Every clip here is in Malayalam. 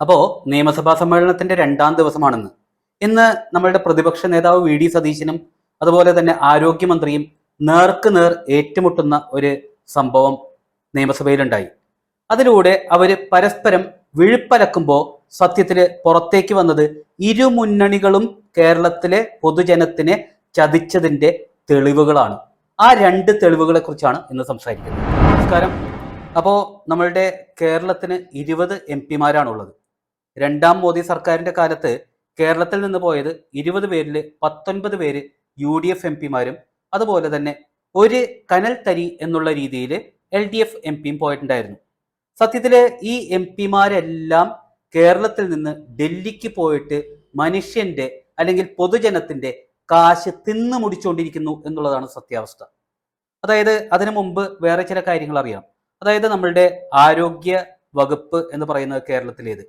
അപ്പോ നിയമസഭാ സമ്മേളനത്തിന്റെ രണ്ടാം ദിവസമാണെന്ന്. ഇന്ന് നമ്മളുടെ പ്രതിപക്ഷ നേതാവ് വി സതീശനും അതുപോലെ തന്നെ ആരോഗ്യമന്ത്രിയും നേർക്ക് നേർ ഏറ്റുമുട്ടുന്ന ഒരു സംഭവം നിയമസഭയിലുണ്ടായി. അതിലൂടെ അവര് പരസ്പരം വിഴുപ്പലക്കുമ്പോൾ സത്യത്തില് പുറത്തേക്ക് വന്നത് ഇരുമുന്നണികളും കേരളത്തിലെ പൊതുജനത്തിനെ ചതിച്ചതിന്റെ തെളിവുകളാണ്. ആ രണ്ട് തെളിവുകളെ കുറിച്ചാണ് ഇന്ന് സംസാരിക്കുന്നത്. നമസ്കാരം. അപ്പോ നമ്മളുടെ കേരളത്തിന് 20 MP-മാരാണുള്ളത്. രണ്ടാം മോദി സർക്കാരിന്റെ കാലത്ത് കേരളത്തിൽ നിന്ന് പോയത് 20 പേരിൽ 19 പേര് UDF MP-മാരും അതുപോലെ തന്നെ ഒരു കനൽ തരി എന്നുള്ള രീതിയിൽ LDF MP-യും പോയിട്ടുണ്ടായിരുന്നു. സത്യത്തില് ഈ MP-മാരെല്ലാം കേരളത്തിൽ നിന്ന് ഡൽഹിക്ക് പോയിട്ട് മനുഷ്യന്റെ അല്ലെങ്കിൽ പൊതുജനത്തിന്റെ കാശ് തിന്നു മുടിച്ചുകൊണ്ടിരിക്കുന്നു എന്നുള്ളതാണ് സത്യാവസ്ഥ. അതായത് അതിനു മുമ്പ് വേറെ ചില കാര്യങ്ങൾ അറിയാം. അതായത് നമ്മളുടെ ആരോഗ്യ വകുപ്പ് എന്ന് പറയുന്നത് കേരളത്തിലേത്,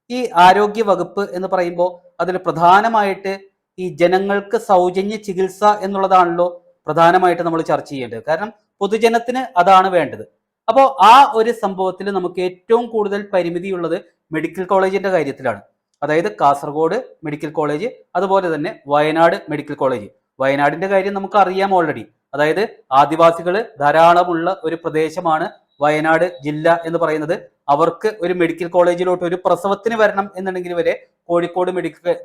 ഈ ആരോഗ്യ വകുപ്പ് എന്ന് പറയുമ്പോൾ അതിൽ പ്രധാനമായിട്ട് ഈ ജനങ്ങൾക്ക് സൗജന്യ ചികിത്സ എന്നുള്ളതാണല്ലോ പ്രധാനമായിട്ട് നമ്മൾ ചർച്ച ചെയ്യേണ്ടത്. കാരണം പൊതുജനത്തിന് അതാണ് വേണ്ടത്. അപ്പോൾ ആ ഒരു സംഭവത്തിൽ നമുക്ക് ഏറ്റവും കൂടുതൽ പരിമിതിയുള്ളത് മെഡിക്കൽ കോളേജിന്റെ കാര്യത്തിലാണ്. അതായത് കാസർഗോഡ് മെഡിക്കൽ കോളേജ്, അതുപോലെ തന്നെ വയനാട് മെഡിക്കൽ കോളേജ്. വയനാടിന്റെ കാര്യം നമുക്ക് അറിയാം ഓൾറെഡി. അതായത് ആദിവാസികൾ ധാരാളമുള്ള ഒരു പ്രദേശമാണ് വയനാട് ജില്ല എന്ന് പറയുന്നത്. അവർക്ക് ഒരു മെഡിക്കൽ കോളേജിലോട്ട് ഒരു പ്രസവത്തിന് വരണം എന്നുണ്ടെങ്കിൽ വരെ കോഴിക്കോട്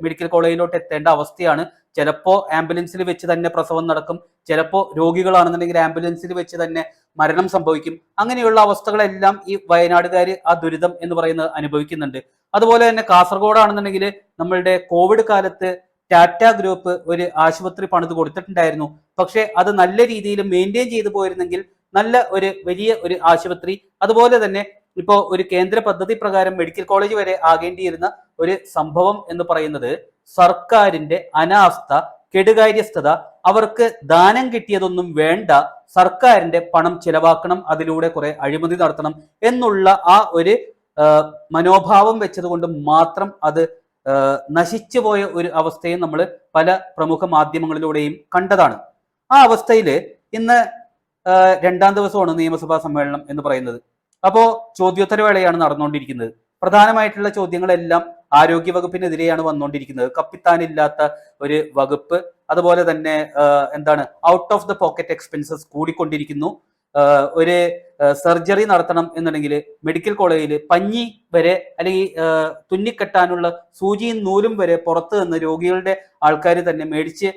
മെഡിക്കൽ കോളേജിലോട്ട് എത്തേണ്ട അവസ്ഥയാണ്. ചിലപ്പോൾ ആംബുലൻസിൽ വെച്ച് തന്നെ പ്രസവം നടക്കും, ചിലപ്പോൾ രോഗികളാണെന്നുണ്ടെങ്കിൽ ആംബുലൻസിൽ വെച്ച് തന്നെ മരണം സംഭവിക്കും. അങ്ങനെയുള്ള അവസ്ഥകളെല്ലാം ഈ വയനാടുകാർ ആ ദുരിതം എന്ന് പറയുന്നത് അനുഭവിക്കുന്നുണ്ട്. അതുപോലെ തന്നെ കാസർഗോഡാണെന്നുണ്ടെങ്കിൽ നമ്മളുടെ കോവിഡ് കാലത്ത് ടാറ്റ ഗ്രൂപ്പ് ഒരു ആശുപത്രി പണിത് കൊടുത്തിട്ടുണ്ടായിരുന്നു. പക്ഷെ അത് നല്ല രീതിയിൽ മെയിൻറ്റെയിൻ ചെയ്തു പോയിരുന്നെങ്കിൽ നല്ല ഒരു വലിയ ഒരു ആശുപത്രി, അതുപോലെ തന്നെ ഇപ്പോൾ ഒരു കേന്ദ്ര പദ്ധതി പ്രകാരം മെഡിക്കൽ കോളേജ് വരെ ആകേണ്ടിയിരുന്ന ഒരു സംഭവം എന്ന് പറയുന്നത് സർക്കാരിന്റെ അനാസ്ഥ, കെടുകാര്യസ്ഥത, അവർക്ക് ദാനം കിട്ടിയതൊന്നും വേണ്ട, സർക്കാരിന്റെ പണം ചിലവാക്കണം, അതിലൂടെ കുറെ അഴിമതി നടത്തണം എന്നുള്ള ആ ഒരു മനോഭാവം വെച്ചത് കൊണ്ട് മാത്രം അത് നശിച്ചു പോയ ഒരു അവസ്ഥയും നമ്മൾ പല പ്രമുഖ മാധ്യമങ്ങളിലൂടെയും കണ്ടതാണ്. ആ അവസ്ഥയിൽ ഇന്ന് രണ്ടാം ദിവസമാണ് നിയമസഭാ സമ്മേളനം എന്ന് പറയുന്നത്. അപ്പോ ചോദ്യോത്തരവേളയാണ് നടന്നുകൊണ്ടിരിക്കുന്നത്. പ്രധാനമായിട്ടുള്ള ചോദ്യങ്ങളെല്ലാം ആരോഗ്യ വകുപ്പിനെതിരെയാണ് വന്നുകൊണ്ടിരിക്കുന്നത്. കപ്പിത്താനില്ലാത്ത ഒരു വകുപ്പ്, അതുപോലെ തന്നെ out of the pocket expenses കൂടിക്കൊണ്ടിരിക്കുന്നു. ഒരു സർജറി നടത്തണം എന്നുണ്ടെങ്കിൽ മെഡിക്കൽ കോളേജിൽ പഞ്ഞി വരെ അല്ലെങ്കിൽ തുന്നിക്കെട്ടാനുള്ള സൂചിയും നൂലും വരെ പുറത്ത് നിന്ന് രോഗികളുടെ ആൾക്കാർ തന്നെ മേടിച്ച്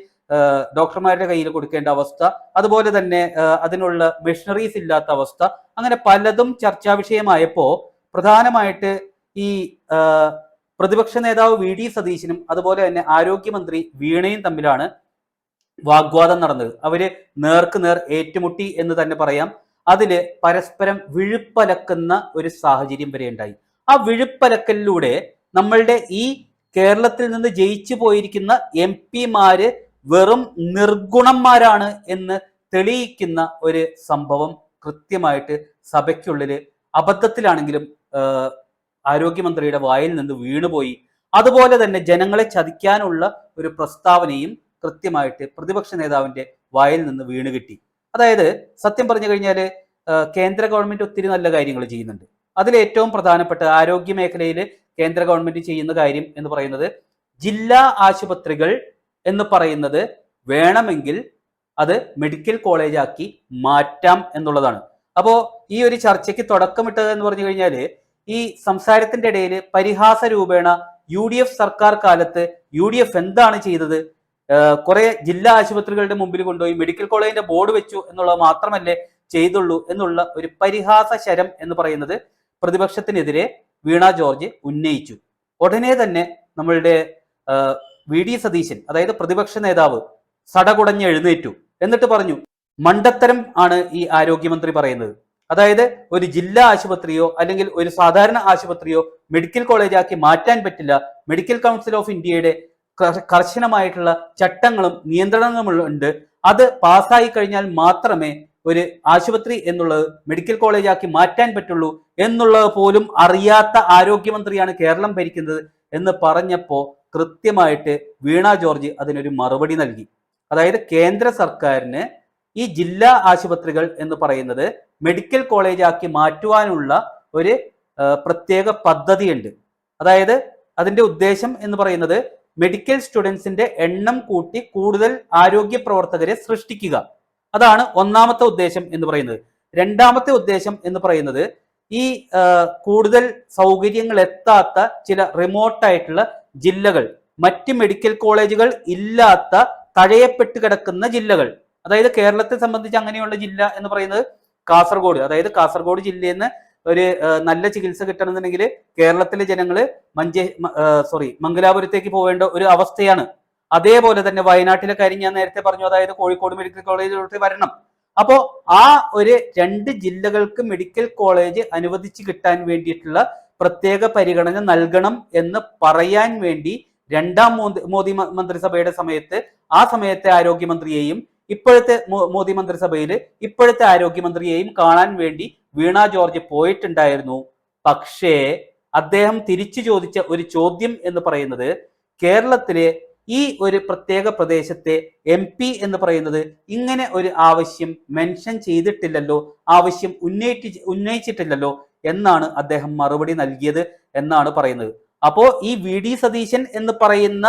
ഡോക്ടർമാരുടെ കയ്യിൽ കൊടുക്കേണ്ട അവസ്ഥ, അതുപോലെ തന്നെ അതിനുള്ള മെഷീനറീസ് ഇല്ലാത്ത അവസ്ഥ, അങ്ങനെ പലതും ചർച്ചാ വിഷയമായപ്പോ പ്രധാനമായിട്ട് ഈ പ്രതിപക്ഷ നേതാവ് വി സതീശനും അതുപോലെ തന്നെ ആരോഗ്യമന്ത്രി വീണയും തമ്മിലാണ് വാഗ്വാദം നടന്നത്. അവര് നേർക്ക് നേർ ഏറ്റുമുട്ടി എന്ന് തന്നെ പറയാം. അതില് പരസ്പരം വിഴുപ്പലക്കുന്ന ഒരു സാഹചര്യം വരെ ഉണ്ടായി. ആ വിഴുപ്പലക്കലിലൂടെ നമ്മളുടെ ഈ കേരളത്തിൽ നിന്ന് ജയിച്ചു പോയിരിക്കുന്ന MP-മാര് വെറും നിർഗുണന്മാരാണ് എന്ന് തെളിയിക്കുന്ന ഒരു സംഭവം കൃത്യമായിട്ട് സഭയ്ക്കുള്ളിൽ അബദ്ധത്തിലാണെങ്കിലും ആരോഗ്യമന്ത്രിയുടെ വായിൽ നിന്ന് വീണുപോയി. അതുപോലെ തന്നെ ജനങ്ങളെ ചതിക്കാനുള്ള ഒരു പ്രസ്താവനയും കൃത്യമായിട്ട് പ്രതിപക്ഷ നേതാവിന്റെ വായിൽ നിന്ന് വീണ് കിട്ടി. അതായത് സത്യം പറഞ്ഞു കഴിഞ്ഞാൽ കേന്ദ്ര ഗവൺമെന്റ് ഒത്തിരി നല്ല കാര്യങ്ങൾ ചെയ്യുന്നുണ്ട്. അതിൽ ഏറ്റവും പ്രധാനപ്പെട്ട ആരോഗ്യ മേഖലയിൽ കേന്ദ്ര ഗവൺമെന്റ് ചെയ്യുന്ന കാര്യം എന്ന് പറയുന്നത് ജില്ലാ ആശുപത്രികൾ എന്ന് പറയുന്നത് വേണമെങ്കിൽ അത് മെഡിക്കൽ കോളേജാക്കി മാറ്റാം എന്നുള്ളതാണ്. അപ്പോ ഈ ഒരു ചർച്ചയ്ക്ക് തുടക്കമിട്ടത് എന്ന് പറഞ്ഞു കഴിഞ്ഞാൽ ഈ സംസാരത്തിന്റെ ഇടയിൽ പരിഹാസ രൂപേണ UDF സർക്കാർ കാലത്ത് UDF എന്താണ് ചെയ്തത്, കുറെ ജില്ലാ ആശുപത്രികളുടെ മുമ്പിൽ കൊണ്ടുപോയി മെഡിക്കൽ കോളേജിന്റെ ബോർഡ് വെച്ചു എന്നുള്ളത് മാത്രമല്ലേ ചെയ്തുള്ളൂ എന്നുള്ള ഒരു പരിഹാസ ശരം എന്ന് പറയുന്നത് പ്രതിപക്ഷത്തിനെതിരെ വീണ ജോർജ് ഉന്നയിച്ചു. ഉടനെ തന്നെ നമ്മളുടെ വി സതീശൻ, അതായത് പ്രതിപക്ഷ നേതാവ്, സടകുടഞ്ഞ് എഴുന്നേറ്റു. എന്നിട്ട് പറഞ്ഞു, മണ്ടത്തരം ആണ് ഈ ആരോഗ്യമന്ത്രി പറയുന്നത്. അതായത് ഒരു ജില്ലാ ആശുപത്രിയോ അല്ലെങ്കിൽ ഒരു സാധാരണ ആശുപത്രിയോ മെഡിക്കൽ കോളേജാക്കി മാറ്റാൻ പറ്റില്ല. മെഡിക്കൽ കൗൺസിൽ ഓഫ് ഇന്ത്യയുടെ കർശനമായിട്ടുള്ള ചട്ടങ്ങളും നിയന്ത്രണങ്ങളും ഉണ്ട്. അത് പാസ്സായി കഴിഞ്ഞാൽ മാത്രമേ ഒരു ആശുപത്രി എന്നുള്ളത് മെഡിക്കൽ കോളേജാക്കി മാറ്റാൻ പറ്റുള്ളൂ എന്നുള്ളത് പോലും അറിയാത്ത ആരോഗ്യമന്ത്രിയാണ് കേരളം ഭരിക്കുന്നത് എന്ന് പറഞ്ഞപ്പോ കൃത്യമായിട്ട് വീണ ജോർജ് അതിനൊരു മറുപടി നൽകി. അതായത് കേന്ദ്ര സർക്കാരിന് ഈ ജില്ലാ ആശുപത്രികൾ എന്ന് പറയുന്നത് മെഡിക്കൽ കോളേജാക്കി മാറ്റുവാനുള്ള ഒരു പ്രത്യേക പദ്ധതിയുണ്ട്. അതായത് അതിന്റെ ഉദ്ദേശം എന്ന് പറയുന്നത് മെഡിക്കൽ സ്റ്റുഡൻസിന്റെ എണ്ണം കൂട്ടി കൂടുതൽ ആരോഗ്യ പ്രവർത്തകരെ സൃഷ്ടിക്കുക. അതാണ് ഒന്നാമത്തെ ഉദ്ദേശം എന്ന് പറയുന്നത്. രണ്ടാമത്തെ ഉദ്ദേശം എന്ന് പറയുന്നത് ഈ കൂടുതൽ സൗകര്യങ്ങൾ എത്താത്ത ചില റിമോട്ടായിട്ടുള്ള ജില്ലകൾ, മറ്റ് മെഡിക്കൽ കോളേജുകൾ ഇല്ലാത്ത തഴയപ്പെട്ട് കിടക്കുന്ന ജില്ലകൾ, അതായത് കേരളത്തെ സംബന്ധിച്ച് അങ്ങനെയുള്ള ജില്ല എന്ന് പറയുന്നത് കാസർഗോഡ്. അതായത് കാസർഗോഡ് ജില്ലയിൽ നിന്ന് ഒരു നല്ല ചികിത്സ കിട്ടണമെന്നുണ്ടെങ്കിൽ കേരളത്തിലെ ജനങ്ങള് മംഗലാപുരത്തേക്ക് പോവേണ്ട ഒരു അവസ്ഥയാണ്. അതേപോലെ തന്നെ വയനാട്ടിലെ കാര്യം ഞാൻ നേരത്തെ പറഞ്ഞു, അതായത് കോഴിക്കോട് മെഡിക്കൽ കോളേജിലോട്ട് വരണം. അപ്പോ ആ ഒരു 2 ജില്ലകൾക്ക് മെഡിക്കൽ കോളേജ് അനുവദിച്ച് കിട്ടാൻ വേണ്ടിയിട്ടുള്ള പ്രത്യേക പരിഗണന നൽകണം എന്ന് പറയാൻ വേണ്ടി രണ്ടാം മോദി മന്ത്രിസഭയുടെ സമയത്ത് ആ സമയത്തെ ആരോഗ്യമന്ത്രിയെയും ഇപ്പോഴത്തെ മോദി മന്ത്രിസഭയിൽ ഇപ്പോഴത്തെ ആരോഗ്യമന്ത്രിയെയും കാണാൻ വേണ്ടി വീണ ജോർജ് പോയിട്ടുണ്ടായിരുന്നു. പക്ഷേ അദ്ദേഹം തിരിച്ചു ചോദിച്ച ഒരു ചോദ്യം എന്ന് പറയുന്നത് കേരളത്തിലെ ഈ ഒരു പ്രത്യേക പ്രദേശത്തെ MP എന്ന് പറയുന്നത് ഇങ്ങനെ ഒരു ആവശ്യം മെൻഷൻ ചെയ്തിട്ടില്ലല്ലോ, ആവശ്യം ഉന്നയിച്ചിട്ടില്ലല്ലോ എന്നാണ് അദ്ദേഹം മറുപടി നൽകിയത് എന്നാണ് പറയുന്നത്. അപ്പോ ഈ VD സതീശൻ എന്ന് പറയുന്ന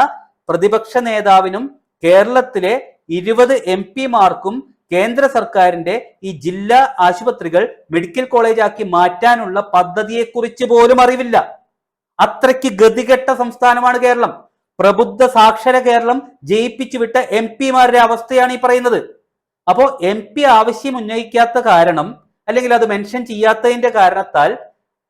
പ്രതിപക്ഷ നേതാവിനും കേരളത്തിലെ 20 MP-മാർക്കും കേന്ദ്ര സർക്കാരിന്റെ ഈ ജില്ലാ ആശുപത്രികൾ മെഡിക്കൽ കോളേജാക്കി മാറ്റാനുള്ള പദ്ധതിയെക്കുറിച്ച് പോലും അറിവില്ല. അത്രയ്ക്ക് ഗതികെട്ട സംസ്ഥാനമാണ് കേരളം. പ്രബുദ്ധ സാക്ഷര കേരളം ജയിപ്പിച്ചു വിട്ട MP-മാരുടെ അവസ്ഥയാണ് ഈ പറയുന്നത്. അപ്പോ MP ആവശ്യം ഉന്നയിക്കാത്ത കാരണം, അല്ലെങ്കിൽ അത് മെൻഷൻ ചെയ്യാത്തതിന്റെ കാരണത്താൽ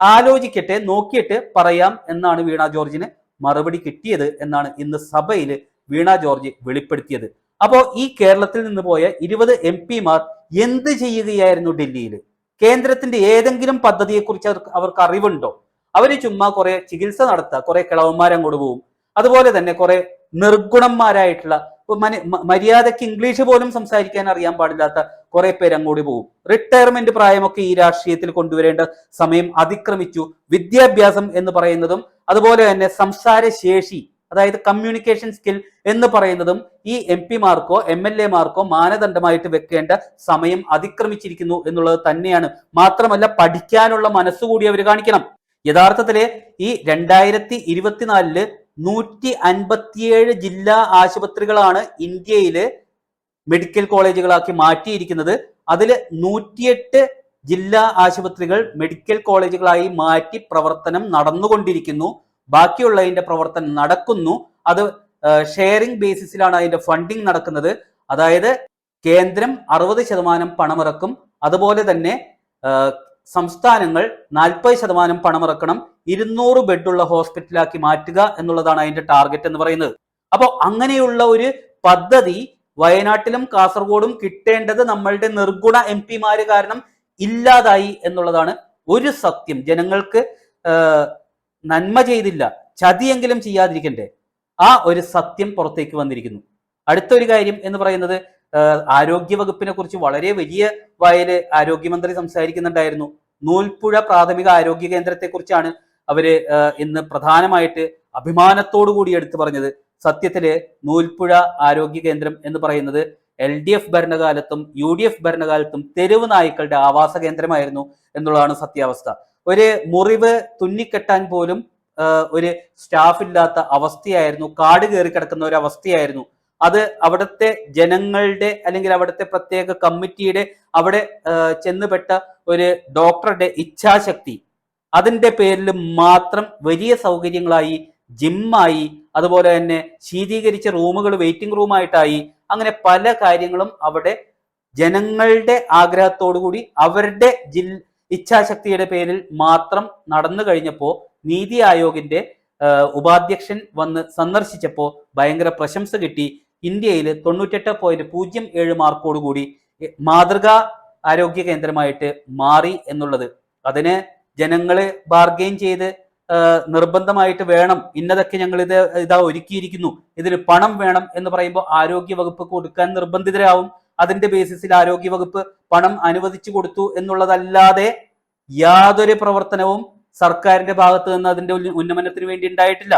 ആലോചിക്കട്ടെ, നോക്കിയിട്ട് പറയാം എന്നാണ് വീണ ജോർജിന് മറുപടി കിട്ടിയത് എന്നാണ് ഇന്ന് സഭയിൽ വീണ ജോർജ് വെളിപ്പെടുത്തിയത്. അപ്പോ ഈ കേരളത്തിൽ നിന്ന് പോയ 20 MP-മാർ എന്ത് ചെയ്യുകയായിരുന്നു ഡൽഹിയിൽ? കേന്ദ്രത്തിന്റെ ഏതെങ്കിലും പദ്ധതിയെക്കുറിച്ച് അവർക്ക് അറിവുണ്ടോ? അവര് ചുമ്മാ കുറെ ചികിത്സ നടത്തുക, കുറെ കിളവന്മാരങ്ങോട്ട് പോവും. അതുപോലെ തന്നെ കുറെ നിർഗുണന്മാരായിട്ടുള്ള, മര്യാദയ്ക്ക് ഇംഗ്ലീഷ് പോലും സംസാരിക്കാൻ അറിയാൻ പാടില്ലാത്ത കുറെ പേര് അങ്ങോട്ട് പോകും. റിട്ടയർമെന്റ് പ്രായമൊക്കെ ഈ രാഷ്ട്രീയത്തിൽ കൊണ്ടുവരേണ്ട സമയം അതിക്രമിച്ചു. വിദ്യാഭ്യാസം എന്ന് പറയുന്നതും അതുപോലെ തന്നെ സംസാര ശേഷി, അതായത് കമ്മ്യൂണിക്കേഷൻ സ്കിൽ എന്ന് പറയുന്നതും ഈ MP-മാർക്കോ MLA-മാർക്കോ മാനദണ്ഡമായിട്ട് വെക്കേണ്ട സമയം അതിക്രമിച്ചിരിക്കുന്നു എന്നുള്ളത് തന്നെയാണ്. മാത്രമല്ല പഠിക്കാനുള്ള മനസ്സുകൂടി അവർ കാണിക്കണം. യഥാർത്ഥത്തില് ഈ 2024 157 ജില്ലാ ആശുപത്രികളാണ് ഇന്ത്യയില് മെഡിക്കൽ കോളേജുകളാക്കി മാറ്റിയിരിക്കുന്നത്. അതിൽ 108 ജില്ലാ ആശുപത്രികൾ മെഡിക്കൽ കോളേജുകളായി മാറ്റി പ്രവർത്തനം നടന്നുകൊണ്ടിരിക്കുന്നു. ബാക്കിയുള്ളതിന്റെ പ്രവർത്തനം നടക്കുന്നു. അത് ഷെയറിംഗ് ബേസിസിലാണ് അതിന്റെ ഫണ്ടിങ് നടക്കുന്നത്. അതായത് കേന്ദ്രം 60% പണമിറക്കും, അതുപോലെ തന്നെ സംസ്ഥാനങ്ങൾ 40% പണമിറക്കണം, 200 ബെഡുള്ള ഹോസ്പിറ്റലാക്കി മാറ്റുക എന്നുള്ളതാണ് അതിന്റെ ടാർഗറ്റ് എന്ന് പറയുന്നത്. അപ്പോൾ അങ്ങനെയുള്ള ഒരു പദ്ധതി വയനാട്ടിലും കാസർഗോഡും കിട്ടേണ്ടത് നമ്മളുടെ നിർഗുണ MP-മാര് കാരണം ഇല്ലാതായി എന്നുള്ളതാണ് ഒരു സത്യം. ജനങ്ങൾക്ക് നന്മ ചെയ്തില്ല, ചതിയെങ്കിലും ചെയ്യാതിരിക്കണ്ടേ, ആ ഒരു സത്യം പുറത്തേക്ക് വന്നിരിക്കുന്നു. അടുത്തൊരു കാര്യം എന്ന് പറയുന്നത് ആരോഗ്യ വകുപ്പിനെ കുറിച്ച് വളരെ വലിയ വായില് ആരോഗ്യമന്ത്രി സംസാരിക്കുന്നുണ്ടായിരുന്നു. നൂൽപ്പുഴ പ്രാഥമിക ആരോഗ്യ കേന്ദ്രത്തെ കുറിച്ചാണ് അവര് ഇന്ന് പ്രധാനമായിട്ട് അഭിമാനത്തോടു കൂടി എടുത്തു പറഞ്ഞത്. സത്യത്തില് നൂൽപ്പുഴ ആരോഗ്യ കേന്ദ്രം എന്ന് പറയുന്നത് LDF ഭരണകാലത്തും UDF ഭരണകാലത്തും തെരുവ് നായ്ക്കളുടെ ആവാസ കേന്ദ്രമായിരുന്നു എന്നുള്ളതാണ് സത്യാവസ്ഥ. ഒരു മുറിവ് തുന്നിക്കെട്ടാൻ പോലും ഒരു സ്റ്റാഫ് ഇല്ലാത്ത അവസ്ഥയായിരുന്നു, കാട് കയറി കിടക്കുന്ന ഒരു അവസ്ഥയായിരുന്നു. അത് അവിടുത്തെ ജനങ്ങളുടെ അല്ലെങ്കിൽ അവിടുത്തെ പ്രത്യേക കമ്മിറ്റിയുടെ അവിടെ ചെന്നുപെട്ട ഒരു ഡോക്ടറുടെ ഇച്ഛാശക്തി, അതിന്റെ പേരിൽ മാത്രം വലിയ സൗകര്യങ്ങളായി, ജിമ്മായി, അതുപോലെ തന്നെ ശീതീകരിച്ച റൂമുകൾ വെയിറ്റിംഗ് റൂമായിട്ടായി, അങ്ങനെ പല കാര്യങ്ങളും അവിടെ ജനങ്ങളുടെ ആഗ്രഹത്തോടുകൂടി അവരുടെ ഇച്ഛാശക്തിയുടെ പേരിൽ മാത്രം നടന്നു കഴിഞ്ഞപ്പോൾ നീതി ആയോഗിന്റെ ഉപാധ്യക്ഷൻ വന്ന് സന്ദർശിച്ചപ്പോൾ ഭയങ്കര പ്രശംസ കിട്ടി. ഇന്ത്യയിൽ 98.07 മാർക്കോടുകൂടി മാതൃകാ ആരോഗ്യ കേന്ദ്രമായിട്ട് മാറി എന്നുള്ളത്. അതിന് ജനങ്ങള് ബാർഗെയിൻ ചെയ്ത് നിർബന്ധമായിട്ട് വേണം, ഇന്നതൊക്കെ ഞങ്ങൾ ഇതാ ഒരുക്കിയിരിക്കുന്നു, ഇതിന് പണം വേണം എന്ന് പറയുമ്പോൾ ആരോഗ്യ വകുപ്പ് കൊടുക്കാൻ നിർബന്ധിതരാവും. അതിന്റെ ബേസിസിൽ ആരോഗ്യ വകുപ്പ് പണം അനുവദിച്ചു കൊടുത്തു എന്നുള്ളതല്ലാതെ യാതൊരു പ്രവർത്തനവും സർക്കാരിന്റെ ഭാഗത്ത് നിന്ന് അതിന്റെ ഉന്നമനത്തിന് വേണ്ടി ഉണ്ടായിട്ടില്ല.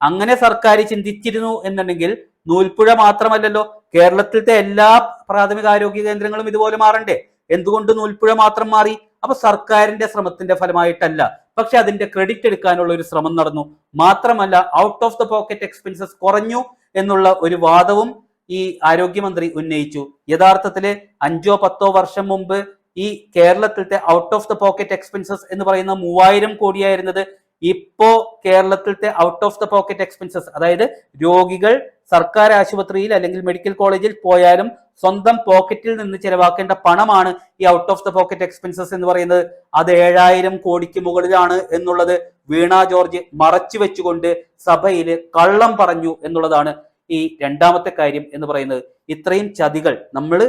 അങ്ങനെ സർക്കാർ ചിന്തിച്ചിരുന്നു എന്നുണ്ടെങ്കിൽ നൂൽപ്പുഴ മാത്രമല്ലല്ലോ, കേരളത്തിലത്തെ എല്ലാ പ്രാഥമിക ആരോഗ്യ കേന്ദ്രങ്ങളും ഇതുപോലെ മാറണ്ടേ? എന്തുകൊണ്ട് നൂൽപ്പുഴ മാത്രം മാറി? അപ്പൊ സർക്കാരിന്റെ ശ്രമത്തിന്റെ ഫലമായിട്ടല്ല, പക്ഷെ അതിന്റെ ക്രെഡിറ്റ് എടുക്കാനുള്ള ഒരു ശ്രമം നടന്നു. മാത്രമല്ല out of the pocket expenses കുറഞ്ഞു എന്നുള്ള ഒരു വാദവും ഈ ആരോഗ്യമന്ത്രി ഉന്നയിച്ചു. യഥാർത്ഥത്തില് 5-10 വർഷം മുമ്പ് ഈ കേരളത്തിലത്തെ out of the pocket expenses എന്ന് പറയുന്ന 3000 കോടിയായിരുന്നത് ഇപ്പോ കേരളത്തിലത്തെ out of the pocket expenses, അതായത് രോഗികൾ സർക്കാർ ആശുപത്രിയിൽ അല്ലെങ്കിൽ മെഡിക്കൽ കോളേജിൽ പോയാലും സ്വന്തം പോക്കറ്റിൽ നിന്ന് ചെലവാക്കേണ്ട പണമാണ് ഈ out of the pocket expenses എന്ന് പറയുന്നത്. അത് 7000 കോടിക്ക് മുകളിലാണ് എന്നുള്ളത് വീണ ജോർജ് മറച്ചു വെച്ചുകൊണ്ട് സഭയിൽ കള്ളം പറഞ്ഞു എന്നുള്ളതാണ് ഈ രണ്ടാമത്തെ കാര്യം എന്ന് പറയുന്നത്. ഇത്രയും ചതികൾ നമ്മൾ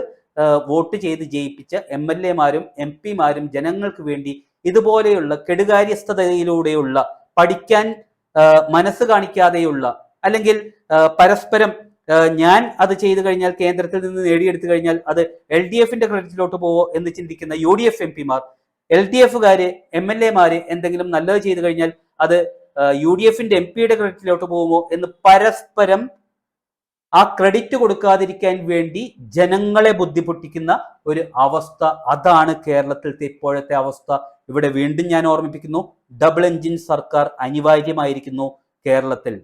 വോട്ട് ചെയ്ത് ജയിപ്പിച്ച MLA-മാരും MP-മാരും ജനങ്ങൾക്ക് വേണ്ടി ഇതുപോലെയുള്ള കെടുകാര്യസ്ഥതയിലൂടെയുള്ള, പഠിക്കാൻ മനസ്സ് കാണിക്കാതെയുള്ള, അല്ലെങ്കിൽ പരസ്പരം ഞാൻ അത് ചെയ്തു കഴിഞ്ഞാൽ കേന്ദ്രത്തിൽ നിന്ന് നേടിയെടുത്തു കഴിഞ്ഞാൽ അത് LDF-ന്റെ ക്രെഡിറ്റിലോട്ട് പോവോ എന്ന് ചിന്തിക്കുന്ന UDF MP-മാർ, LDF-കാര് MLA-മാര് എന്തെങ്കിലും നല്ലത് ചെയ്തു കഴിഞ്ഞാൽ അത് UDF-ന്റെ MP-യുടെ ക്രെഡിറ്റിലോട്ട് പോകുമോ എന്ന് പരസ്പരം ആ ക്രെഡിറ്റ് കൊടുക്കാതിരിക്കാൻ വേണ്ടി ജനങ്ങളെ ബുദ്ധിമുട്ടിക്കുന്ന ഒരു അവസ്ഥ, അതാണ് കേരളത്തിലത്തെ ഇപ്പോഴത്തെ അവസ്ഥ. ഇവിടെ വീണ്ടും ഞാൻ ഓർമ്മിപ്പിക്കുന്നു, ഡബിൾ എഞ്ചിൻ സർക്കാർ അനിവാര്യമായിരിക്കുന്നു കേരളത്തിൽ.